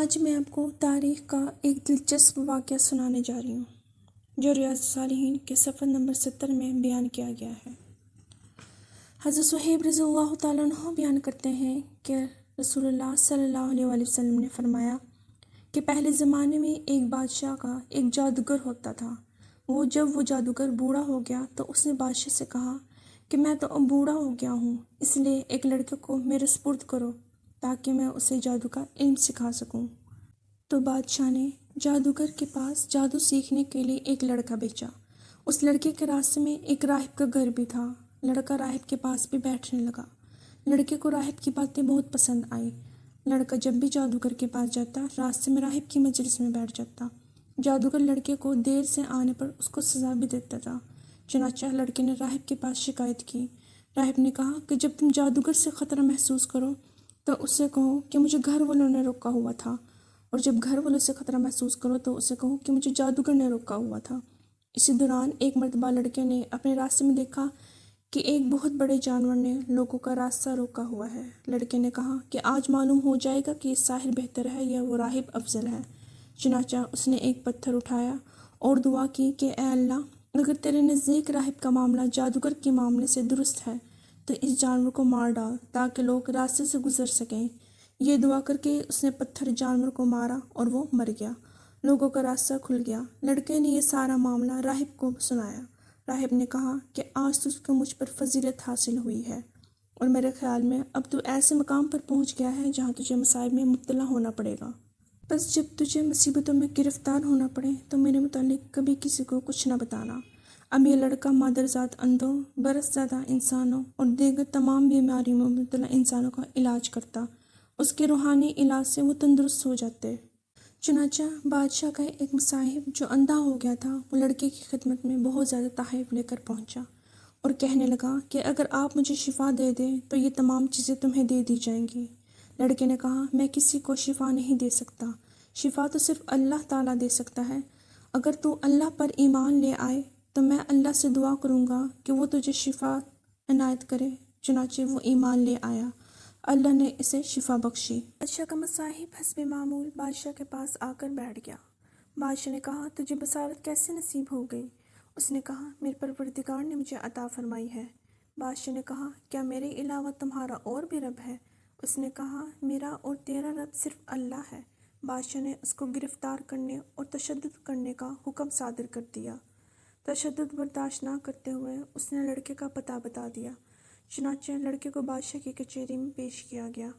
آج میں آپ کو تاریخ کا ایک دلچسپ واقعہ سنانے جا رہی ہوں جو ریاض الصالحین کے صفحہ نمبر 70 میں بیان کیا گیا ہے۔ حضرت صہیب رضی اللہ تعالیٰ عنہ بیان کرتے ہیں کہ رسول اللہ صلی اللہ علیہ وآلہ وسلم نے فرمایا کہ پہلے زمانے میں ایک بادشاہ کا ایک جادوگر ہوتا تھا۔ جب وہ جادوگر بوڑھا ہو گیا تو اس نے بادشاہ سے کہا کہ میں تو اب بوڑھا ہو گیا ہوں، اس لیے ایک لڑکے کو میرے سپرد کرو تاکہ میں اسے جادو کا علم سکھا سکوں۔ تو بادشاہ نے جادوگر کے پاس جادو سیکھنے کے لیے ایک لڑکا بھیجا۔ اس لڑکے کے راستے میں ایک راہب کا گھر بھی تھا۔ لڑکا راہب کے پاس بھی بیٹھنے لگا۔ لڑکے کو راہب کی باتیں بہت پسند آئی۔ لڑکا جب بھی جادوگر کے پاس جاتا راستے میں راہب کی مجلس میں بیٹھ جاتا۔ جادوگر لڑکے کو دیر سے آنے پر اس کو سزا بھی دیتا تھا۔ چنانچہ لڑکے نے راہب کے پاس شکایت کی۔ راہب نے کہا کہ جب تم جادوگر سے خطرہ محسوس کرو تو اس سے کہو کہ مجھے گھر والوں نے روکا ہوا تھا، اور جب گھر والوں سے خطرہ محسوس کرو تو اسے کہو کہ مجھے جادوگر نے روکا ہوا تھا۔ اسی دوران ایک مرتبہ لڑکے نے اپنے راستے میں دیکھا کہ ایک بہت بڑے جانور نے لوگوں کا راستہ روکا ہوا ہے۔ لڑکے نے کہا کہ آج معلوم ہو جائے گا کہ یہ ساحر بہتر ہے یا وہ راہب افضل ہے۔ چنانچہ اس نے ایک پتھر اٹھایا اور دعا کی کہ اے اللہ، اگر تیرے نزدیک راہب کا معاملہ جادوگر کے معاملے سے درست ہے تو اس جانور کو مار ڈال تاکہ لوگ راستے سے گزر سکیں۔ یہ دعا کر کے اس نے پتھر جانور کو مارا اور وہ مر گیا۔ لوگوں کا راستہ کھل گیا۔ لڑکے نے یہ سارا معاملہ راہب کو سنایا۔ راہب نے کہا کہ آج تجھ کو مجھ پر فضیلت حاصل ہوئی ہے، اور میرے خیال میں اب تو ایسے مقام پر پہنچ گیا ہے جہاں تجھے مصائب میں مبتلا ہونا پڑے گا۔ بس جب تجھے مصیبتوں میں گرفتار ہونا پڑے تو میرے متعلق کبھی کسی کو کچھ نہ بتانا۔ اب یہ لڑکا مادرزاد اندھوں، برس زدہ انسانوں اور دیگر تمام بیماریوں میں مبتلا انسانوں کا علاج کرتا۔ اس کے روحانی علاج سے وہ تندرست ہو جاتے۔ چنانچہ بادشاہ کا ایک مصاحب جو اندھا ہو گیا تھا وہ لڑکے کی خدمت میں بہت زیادہ تحائف لے کر پہنچا اور کہنے لگا کہ اگر آپ مجھے شفا دے دیں تو یہ تمام چیزیں تمہیں دے دی جائیں گی۔ لڑکے نے کہا میں کسی کو شفا نہیں دے سکتا، شفا تو صرف اللہ تعالیٰ دے سکتا ہے۔ اگر تو اللہ پر ایمان لے آئے تو میں اللہ سے دعا کروں گا کہ وہ تجھے شفا عنایت کرے۔ چنانچہ وہ ایمان لے آیا، اللہ نے اسے شفا بخشی۔ بادشاہ کا مصاحب حسب معمول بادشاہ کے پاس آ کر بیٹھ گیا۔ بادشاہ نے کہا تجھے بصارت کیسے نصیب ہو گئی؟ اس نے کہا میرے پروردگار نے مجھے عطا فرمائی ہے۔ بادشاہ نے کہا کیا میرے علاوہ تمہارا اور بھی رب ہے؟ اس نے کہا میرا اور تیرا رب صرف اللہ ہے۔ بادشاہ نے اس کو گرفتار کرنے اور تشدد کرنے کا حکم صادر کر دیا۔ تشدد برداشت نہ کرتے ہوئے اس نے لڑکے کا پتہ بتا دیا۔ چنانچہ لڑکے کو بادشاہ کی کچہری میں پیش کیا گیا۔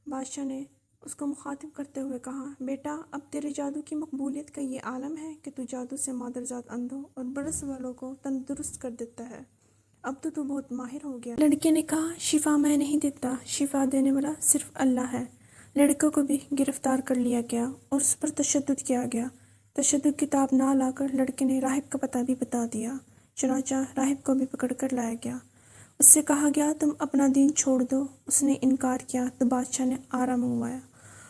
بادشاہ نے اس کو مخاطب کرتے ہوئے کہا بیٹا، اب تیرے جادو کی مقبولیت کا یہ عالم ہے کہ تو جادو سے مادرزاد اندھوں اور برس والوں کو تندرست کر دیتا ہے۔ اب تو بہت ماہر ہو گیا۔ لڑکے نے کہا شفا میں نہیں دیتا، شفا دینے والا صرف اللہ ہے۔ لڑکے کو بھی گرفتار کر لیا گیا اور اس پر تشدد کیا گیا۔ تشدد کتاب نہ لا کر لڑکے نے راہب کا پتہ بھی بتا دیا۔ چنانچہ راہب کو بھی پکڑ کر لایا گیا۔ اس سے کہا گیا تم اپنا دین چھوڑ دو۔ اس نے انکار کیا تو بادشاہ نے آرا منگوایا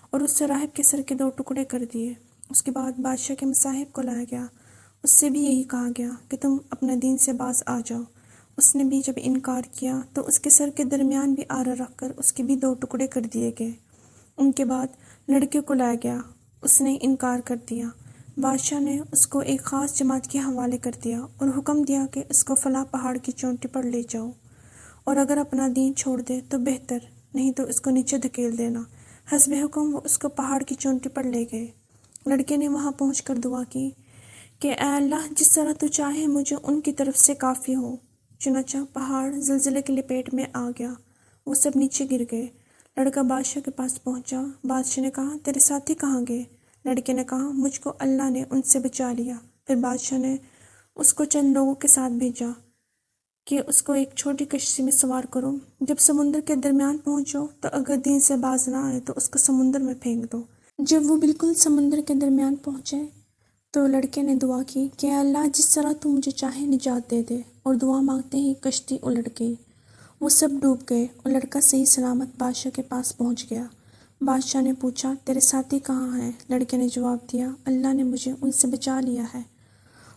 اور اس سے راہب کے سر کے 2 ٹکڑے کر دیے۔ اس کے بعد بادشاہ کے مصاحب کو لایا گیا۔ اس سے بھی یہی کہا گیا کہ تم اپنے دین سے باز آ جاؤ۔ اس نے بھی جب انکار کیا تو اس کے سر کے درمیان بھی آرا رکھ کر اس کے بھی 2 ٹکڑے کر دیے گئے۔ ان کے بعد لڑکے کو لایا گیا۔ اس نے انکار کر دیا۔ بادشاہ نے اس کو ایک خاص جماعت کے حوالے کر دیا اور حکم دیا کہ اس کو فلاں پہاڑ کی چوٹی پر لے جاؤ، اور اگر اپنا دین چھوڑ دے تو بہتر، نہیں تو اس کو نیچے دھکیل دینا۔ حسب حکم وہ اس کو پہاڑ کی چوٹی پر لے گئے۔ لڑکے نے وہاں پہنچ کر دعا کی کہ اے اللہ، جس طرح تو چاہے مجھے ان کی طرف سے کافی ہو۔ چنانچہ پہاڑ زلزلے کی لپیٹ میں آ گیا، وہ سب نیچے گر گئے۔ لڑکا بادشاہ کے پاس پہنچا۔ بادشاہ نے کہا تیرے ساتھی کہاں گئے؟ لڑکے نے کہا مجھ کو اللہ نے ان سے بچا لیا۔ پھر بادشاہ نے اس کو چند لوگوں کے ساتھ بھیجا کہ اس کو ایک چھوٹی کشتی میں سوار کرو۔ جب سمندر کے درمیان پہنچو تو اگر دین سے باز نہ آئے تو اس کو سمندر میں پھینک دو۔ جب وہ بالکل سمندر کے درمیان پہنچے تو لڑکے نے دعا کی کہ اے اللہ، جس طرح تو مجھے چاہے نجات دے دے، اور دعا مانگتے ہی کشتی الٹ گئی۔ وہ سب ڈوب گئے اور لڑکا صحیح سلامت بادشاہ کے پاس پہنچ گیا۔ بادشاہ نے پوچھا تیرے ساتھی کہاں ہیں؟ لڑکے نے جواب دیا اللہ نے مجھے ان سے بچا لیا ہے۔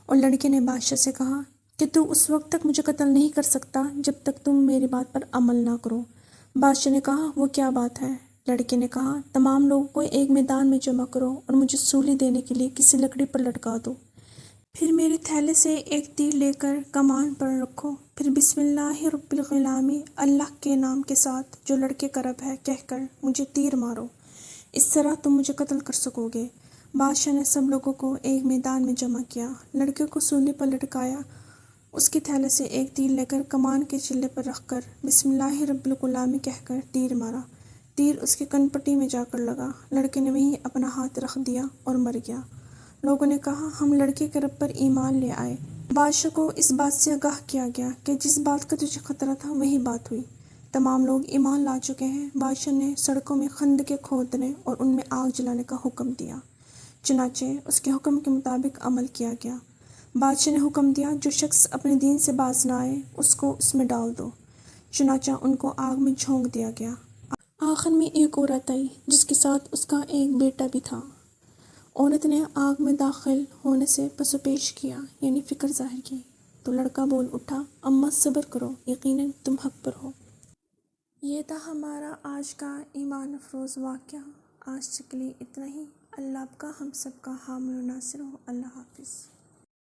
اور لڑکے نے بادشاہ سے کہا کہ تو اس وقت تک مجھے قتل نہیں کر سکتا جب تک تم میری بات پر عمل نہ کرو۔ بادشاہ نے کہا وہ کیا بات ہے؟ لڑکے نے کہا تمام لوگوں کو ایک میدان میں جمع کرو اور مجھے سولی دینے کے لیے کسی لکڑی پر لٹکا دو، پھر میرے تھیلے سے ایک تیر لے کر کمان پر رکھو، پھر بسم اللہ رب الغلامی، اللہ کے نام کے ساتھ جو لڑکے کا رب ہے کہہ کر مجھے تیر مارو، اس طرح تم مجھے قتل کر سکو گے۔ بادشاہ نے سب لوگوں کو ایک میدان میں جمع کیا، لڑکے کو سولی پر لٹکایا، اس کے تھیلے سے ایک تیر لے کر کمان کے چلے پر رکھ کر بسم اللہ رب الغلامی کہہ کر تیر مارا، تیر اس کے کن پٹی میں جا کر لگا، لڑکے نے وہیں اپنا ہاتھ رکھ دیا اور مر گیا۔ لوگوں نے کہا ہم لڑکے کے رب پر ایمان لے آئے۔ بادشاہ کو اس بات سے آگاہ کیا گیا کہ جس بات کا تجھے خطرہ تھا وہی بات ہوئی، تمام لوگ ایمان لا چکے ہیں۔ بادشاہ نے سڑکوں میں خندقیں کھودنے اور ان میں آگ جلانے کا حکم دیا، چنانچہ اس کے حکم کے مطابق عمل کیا گیا۔ بادشاہ نے حکم دیا جو شخص اپنے دین سے باز نہ آئے اس کو اس میں ڈال دو، چنانچہ ان کو آگ میں جھونک دیا گیا۔ آخر میں ایک عورت آئی جس کے ساتھ اس کا ایک بیٹا بھی تھا۔ عورت نے آگ میں داخل ہونے سے پس و پیش کیا، یعنی فکر ظاہر کی، تو لڑکا بول اٹھا اماں صبر کرو، یقیناً تم حق پر ہو۔ یہ تھا ہمارا آج کا ایمان افروز واقعہ۔ آج کے لیے اتنا ہی۔ اللہ آپ کا ہم سب کا حامی و ناصر ہو۔ اللہ حافظ۔